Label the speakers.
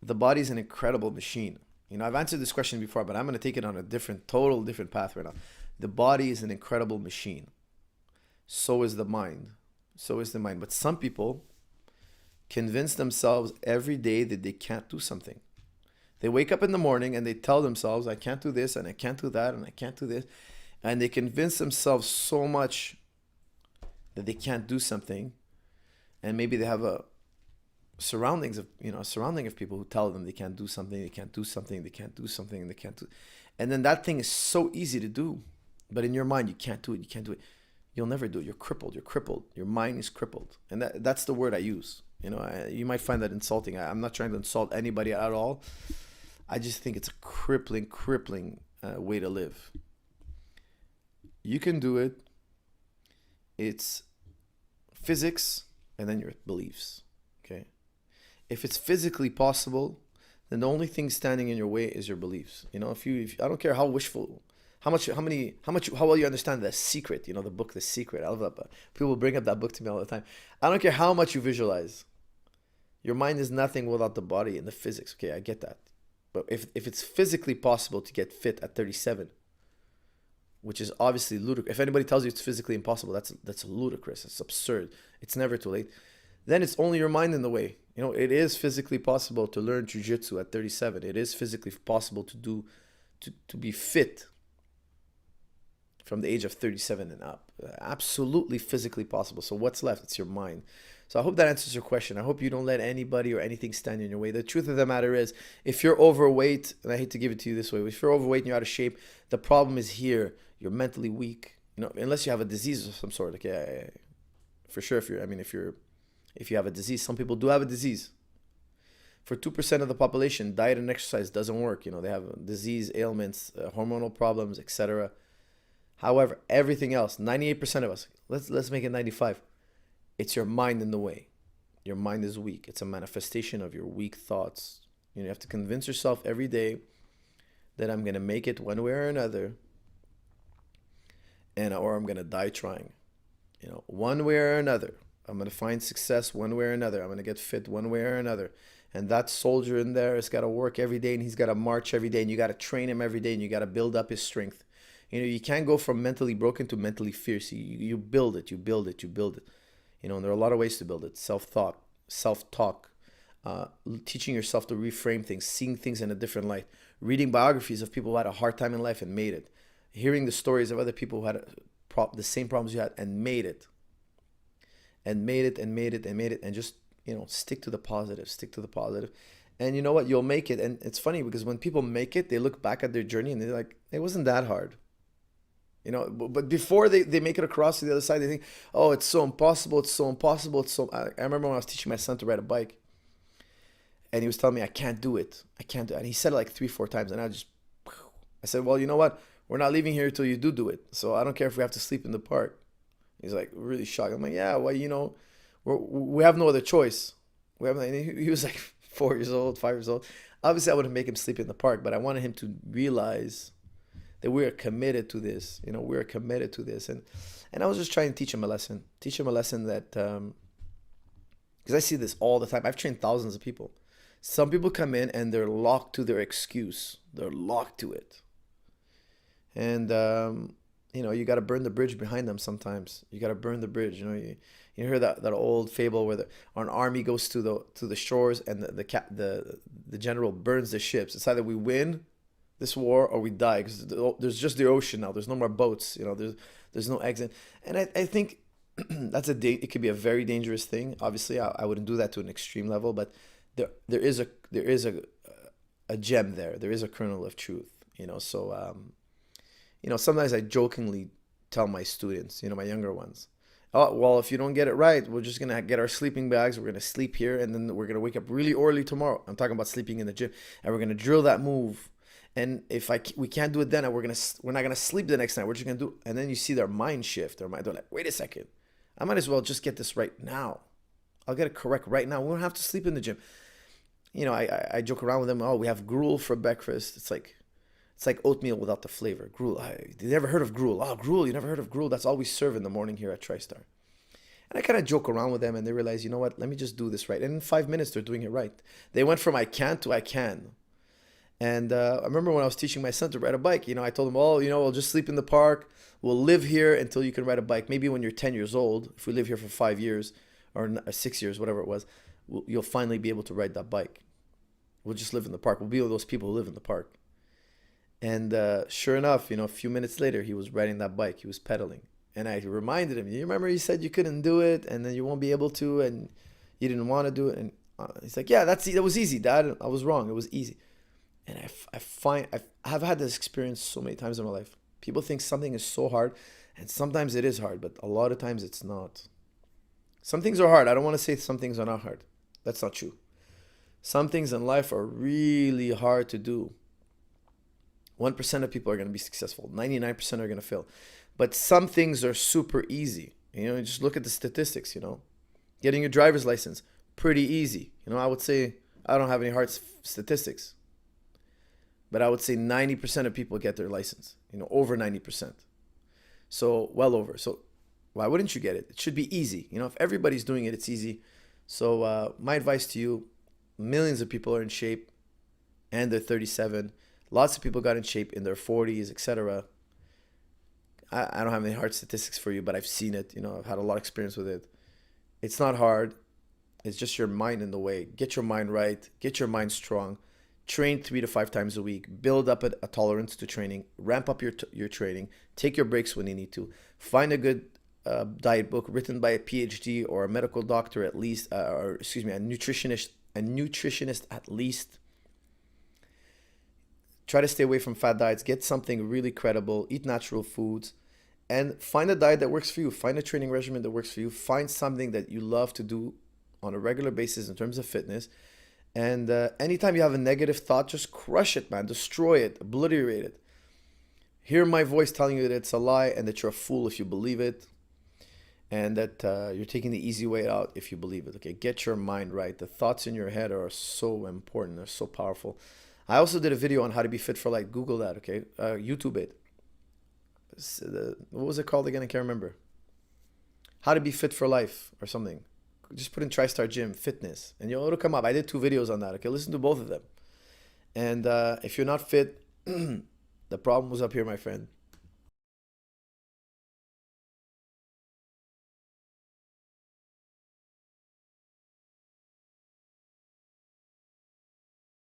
Speaker 1: the body's an incredible machine. I've answered this question before, but I'm going to take it on a total different path right now. The body is an incredible machine. So is the mind. So is the mind. But some people convince themselves every day that they can't do something. They wake up in the morning and they tell themselves, I can't do this and I can't do that and I can't do this. And they convince themselves so much that they can't do something. And maybe they have a surrounding of people who tell them they can't do something, they can't do something, they can't do something, and they can't do. And then that thing is so easy to do. But in your mind, you can't do it, you can't do it. You'll never do it. You're crippled. Your mind is crippled. And that's the word I use. You might find that insulting. I'm not trying to insult anybody at all. I just think it's a crippling way to live. You can do it. It's physics and then your beliefs. Okay? If it's physically possible, then the only thing standing in your way is your beliefs. If I don't care how wishful, how well you understand The Secret, the book The Secret. I love that book. People bring up that book to me all the time. I don't care how much you visualize. Your mind is nothing without the body and the physics. Okay, I get that. But if it's physically possible to get fit at 37, which is obviously ludicrous. If anybody tells you it's physically impossible, that's ludicrous. It's absurd. It's never too late. Then it's only your mind in the way. It is physically possible to learn Jiu Jitsu at 37. It is physically possible to be fit from the age of 37 and up. Absolutely physically possible. So what's left? It's your mind. So I hope that answers your question. I hope you don't let anybody or anything stand in your way. The truth of the matter is, if you're overweight, and I hate to give it to you this way, if you're overweight and you're out of shape, the problem is here. You're mentally weak. Unless you have a disease of some sort. Okay, for sure. If you have a disease, some people do have a disease. For 2% of the population, diet and exercise doesn't work. They have disease, ailments, hormonal problems, etc. However, everything else, 98% of us, let's make it 95. It's your mind in the way. Your mind is weak. It's a manifestation of your weak thoughts. You have to convince yourself every day that I'm going to make it one way or another, or I'm going to die trying. One way or another. I'm going to find success one way or another. I'm going to get fit one way or another. And that soldier in there has got to work every day, and he's got to march every day, and you got to train him every day, and you got to build up his strength. You can't go from mentally broken to mentally fierce. You build it. And there are a lot of ways to build it. Self-talk, teaching yourself to reframe things, seeing things in a different light, reading biographies of people who had a hard time in life and made it, hearing the stories of other people who had the same problems you had and made it, and just, stick to the positive. And you know what? You'll make it. And it's funny because when people make it, they look back at their journey and they're like, it wasn't that hard. But before they make it across to the other side, they think, oh, it's so impossible. I remember when I was teaching my son to ride a bike, and he was telling me, I can't do it. And he said it like 3-4 times, and I said, well, you know what? We're not leaving here till you do it. So I don't care if we have to sleep in the park. He's like really shocked. I'm like, yeah, well, we have no other choice. He was like 4 years old, 5 years old. Obviously, I wouldn't make him sleep in the park, but I wanted him to realize that we are committed to this. We are committed to this. And I was just trying to teach him a lesson that, because I see this all the time. I've trained thousands of people. Some people come in and they're locked to their excuse. They're locked to it. And, you got to burn the bridge behind them sometimes. You got to burn the bridge. You hear that old fable where an army goes to the shores and the general burns the ships. It's either we win this war or we die, because there's just the ocean now. There's no more boats. There's no exit. And I think it could be a very dangerous thing. Obviously, I wouldn't do that to an extreme level, but there is a gem there. There is a kernel of truth. So sometimes I jokingly tell my students, my younger ones, oh, well, if you don't get it right, we're just going to get our sleeping bags. We're going to sleep here, and then we're going to wake up really early tomorrow. I'm talking about sleeping in the gym, and we're going to drill that move. And if we can't do it then, we're not gonna sleep the next night. We're just gonna do. And then you see their mind shift. They're like, wait a second, I might as well just get this right now. I'll get it correct right now. We don't have to sleep in the gym. I joke around with them. Oh, we have gruel for breakfast. It's like oatmeal without the flavor. Gruel. You never heard of gruel? Oh, gruel. You never heard of gruel? That's all we serve in the morning here at TriStar. And I kind of joke around with them, and they realize, you know what, let me just do this right. And in 5 minutes, they're doing it right. They went from I can't to I can. And I remember when I was teaching my son to ride a bike, I told him, oh, we'll just sleep in the park. We'll live here until you can ride a bike. Maybe when you're 10 years old, if we live here for 5 years or 6 years, whatever it was, you'll finally be able to ride that bike. We'll just live in the park. We'll be with those people who live in the park. And sure enough, a few minutes later, he was riding that bike. He was pedaling. And I reminded him, you remember you said you couldn't do it and then you won't be able to and you didn't want to do it. And he's like, yeah, that was easy, Dad. I was wrong. It was easy. And I've had this experience so many times in my life. People think something is so hard, and sometimes it is hard, but a lot of times it's not. Some things are hard. I don't want to say some things are not hard. That's not true. Some things in life are really hard to do. 1% of people are going to be successful. 99% are going to fail. But some things are super easy. Just look at the statistics, Getting your driver's license, pretty easy. I would say I don't have any hard statistics. But I would say 90% of people get their license, over 90%. So well over. So why wouldn't you get it? It should be easy. If everybody's doing it, it's easy. So my advice to you, millions of people are in shape and they're 37. Lots of people got in shape in their 40s, etc. I don't have any hard statistics for you, but I've seen it. I've had a lot of experience with it. It's not hard. It's just your mind in the way. Get your mind right. Get your mind strong. Train 3 to 5 times a week. Build up a tolerance to training. Ramp up your training. Take your breaks when you need to. Find a good diet book written by a PhD or a medical doctor at least, a nutritionist at least. Try to stay away from fat diets. Get something really credible. Eat natural foods. And find a diet that works for you. Find a training regimen that works for you. Find something that you love to do on a regular basis in terms of fitness. And anytime you have a negative thought, just crush it, man. Destroy it. Obliterate it. Hear my voice telling you that it's a lie and that you're a fool if you believe it. And that you're taking the easy way out if you believe it. Okay, get your mind right. The thoughts in your head are so important. They're so powerful. I also did a video on how to be fit for life. Google that, okay? YouTube it. What was it called again? I can't remember. How to be fit for life or something. Just put in TriStar Gym Fitness and it'll come up. I did 2 videos on that. Okay, listen to both of them. And if you're not fit, the problem was up here, my friend.